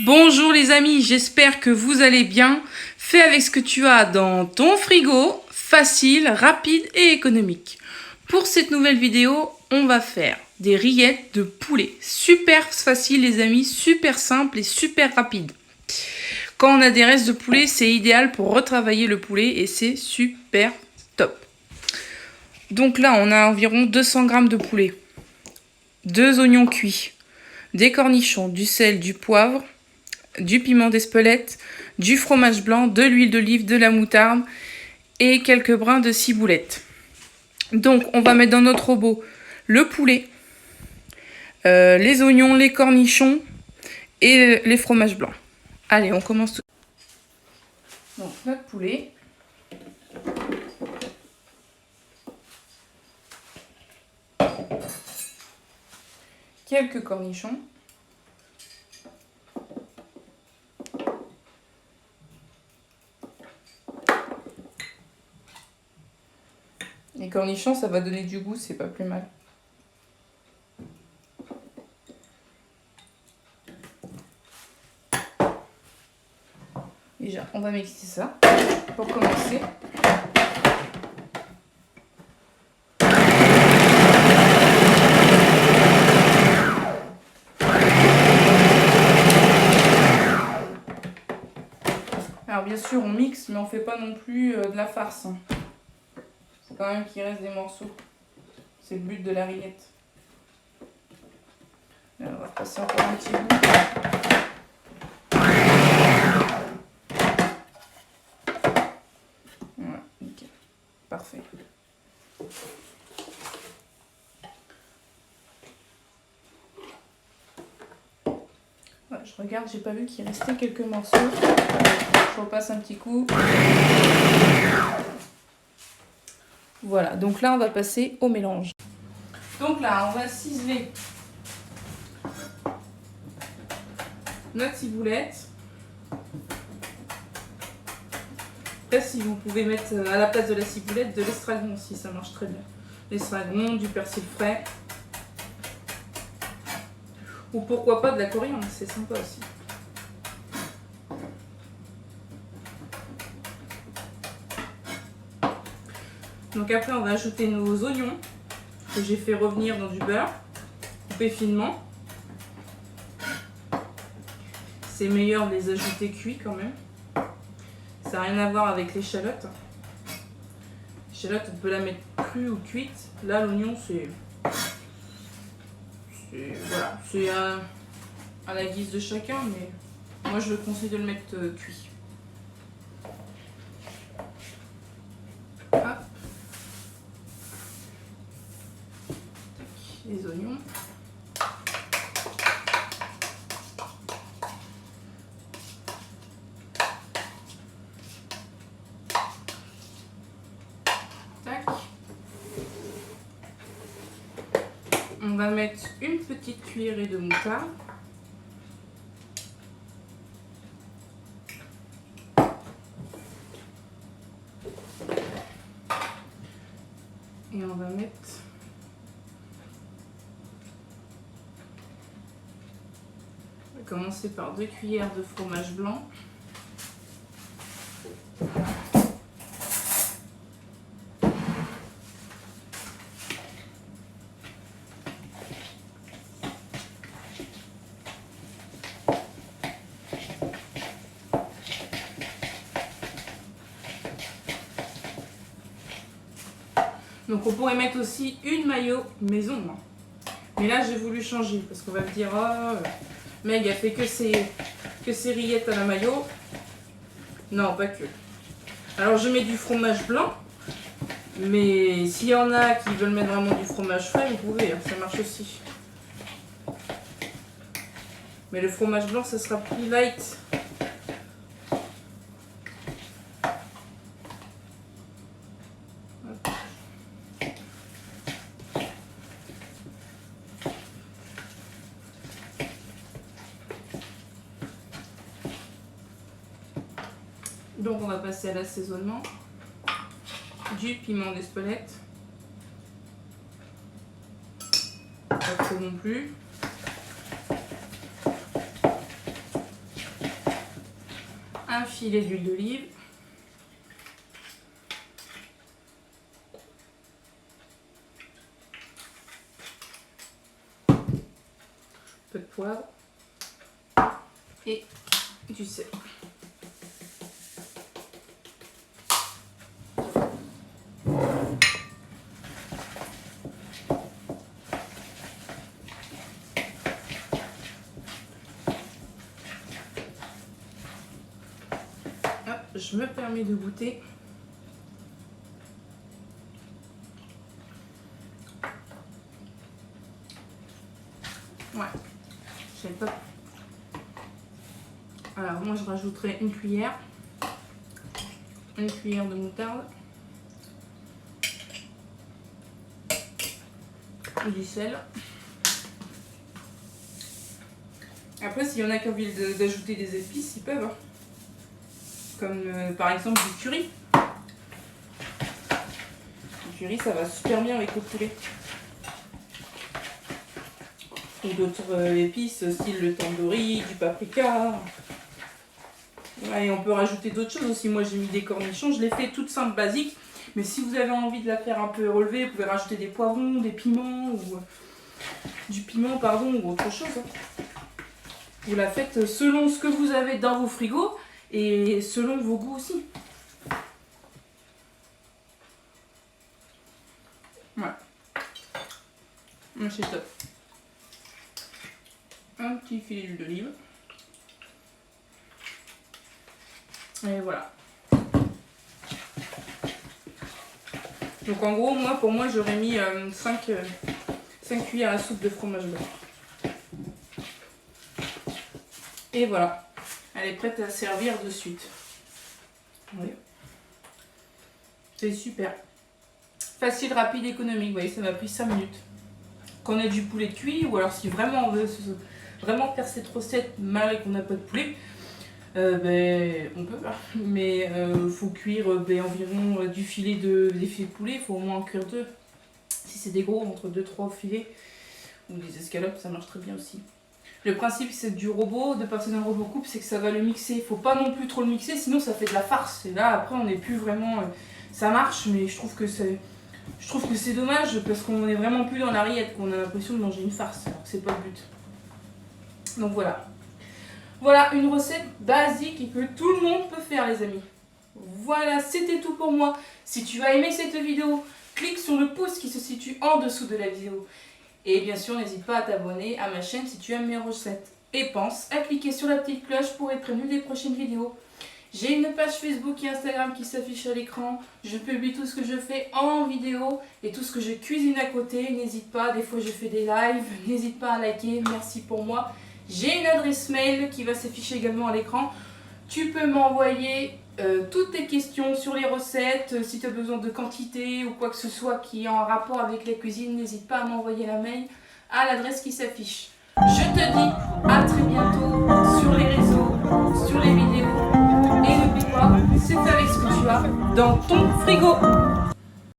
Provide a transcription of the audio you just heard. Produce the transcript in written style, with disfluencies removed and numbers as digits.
Bonjour les amis, j'espère que vous allez bien. Fais avec ce que tu as dans ton frigo, facile, rapide et économique. Pour cette nouvelle vidéo, on va faire des rillettes de poulet. Super facile les amis, super simple et super rapide. Quand on a des restes de poulet, c'est idéal pour retravailler le poulet et c'est super top. Donc là, on a environ 200 g de poulet, 2 oignons cuits, des cornichons, du sel, du poivre, du piment d'Espelette, du fromage blanc, de l'huile d'olive, de la moutarde et quelques brins de ciboulette. Donc on va mettre dans notre robot le poulet, les oignons, les cornichons et les fromages blancs. Allez, on commence tout. Donc notre poulet. Quelques cornichons. Les cornichons, ça va donner du goût, c'est pas plus mal. Déjà, on va mixer ça pour commencer. Alors bien sûr, on mixe, mais on fait pas non plus de la farce. Faut quand même qu'il reste des morceaux. C'est le but de la rillette. Là, on va passer encore un petit bout. Voilà, nickel. Parfait. Ouais, je regarde, j'ai pas vu qu'il restait quelques morceaux. Je repasse un petit coup. Voilà, donc là on va passer au mélange. Donc là on va ciseler notre ciboulette. Là si vous pouvez mettre à la place de la ciboulette de l'estragon aussi, ça marche très bien. L'estragon, du persil frais. Ou pourquoi pas de la coriandre, c'est sympa aussi. Donc après on va ajouter nos oignons que j'ai fait revenir dans du beurre, coupé finement. C'est meilleur de les ajouter cuits quand même. Ça n'a rien à voir avec l'échalote. L'échalote on peut la mettre crue ou cuite. Là l'oignon c'est à la guise de chacun, mais moi je le conseille de le mettre cuit. Les oignons. Tac. On va mettre une petite cuillerée de moutarde. Et on va mettre commencer par 2 cuillères de fromage blanc. Donc on pourrait mettre aussi une mayo maison. Mais là j'ai voulu changer parce qu'on va me dire oh, Meg a fait que ses rillettes à la mayo. Non, pas que. Alors je mets du fromage blanc. Mais s'il y en a qui veulent mettre vraiment du fromage frais, vous pouvez, hein, ça marche aussi. Mais le fromage blanc, ça sera plus light. Donc on va passer à l'assaisonnement du piment d'Espelette. Pas trop non plus. un filet d'huile d'olive. Un peu de poivre. Et du sel. Je me permets de goûter. Ouais, c'est top. Alors moi je rajouterai une cuillère de moutarde, du sel. Après s'il y en a qui ont envie d'ajouter des épices, ils peuvent. Hein. Comme par exemple du curry. Le curry ça va super bien avec le poulet. Ou d'autres épices, style le tandoori, du paprika. Ouais, et on peut rajouter d'autres choses aussi. Moi j'ai mis des cornichons, je l'ai fait toute simple, basique. Mais si vous avez envie de la faire un peu relevée, vous pouvez rajouter des poivrons, des piments, ou du piment pardon, ou autre chose. Vous la faites selon ce que vous avez dans vos frigos et selon vos goûts aussi. Ouais. C'est top. Un petit filet d'huile d'olive. Et voilà. Donc en gros, pour moi, j'aurais mis 5 cuillères à soupe de fromage blanc. Et voilà. Elle est prête à servir de suite. Oui. C'est super. Facile, rapide, économique. Vous voyez, ça m'a pris 5 minutes. Quand on a du poulet cuit, ou alors si vraiment on veut vraiment faire cette recette malgré qu'on n'a pas de poulet, on peut pas. Mais faut cuire environ des filets de poulet, il faut au moins en cuire 2. Si c'est des gros, entre 2-3 filets, ou des escalopes, ça marche très bien aussi. Le principe c'est du robot, de passer d'un robot coupe, c'est que ça va le mixer. Il faut pas non plus trop le mixer, sinon ça fait de la farce. Et là après on n'est plus vraiment... ça marche, mais je trouve que c'est dommage parce qu'on est vraiment plus dans la rillette, qu'on a l'impression de manger une farce, alors que c'est pas le but. Donc voilà. Voilà une recette basique et que tout le monde peut faire les amis. Voilà, c'était tout pour moi. Si tu as aimé cette vidéo, clique sur le pouce qui se situe en dessous de la vidéo. Et bien sûr, n'hésite pas à t'abonner à ma chaîne si tu aimes mes recettes. Et pense à cliquer sur la petite cloche pour être prévenu des prochaines vidéos. J'ai une page Facebook et Instagram qui s'affiche à l'écran. Je publie tout ce que je fais en vidéo et tout ce que je cuisine à côté. N'hésite pas, des fois je fais des lives. N'hésite pas à liker, merci pour moi. J'ai une adresse mail qui va s'afficher également à l'écran. Tu peux m'envoyer toutes tes questions sur les recettes. Si tu as besoin de quantité ou quoi que ce soit qui est en rapport avec la cuisine, n'hésite pas à m'envoyer la mail à l'adresse qui s'affiche. Je te dis à très bientôt sur les réseaux, sur les vidéos. Et n'oublie pas, c'est avec ce que tu as dans ton frigo.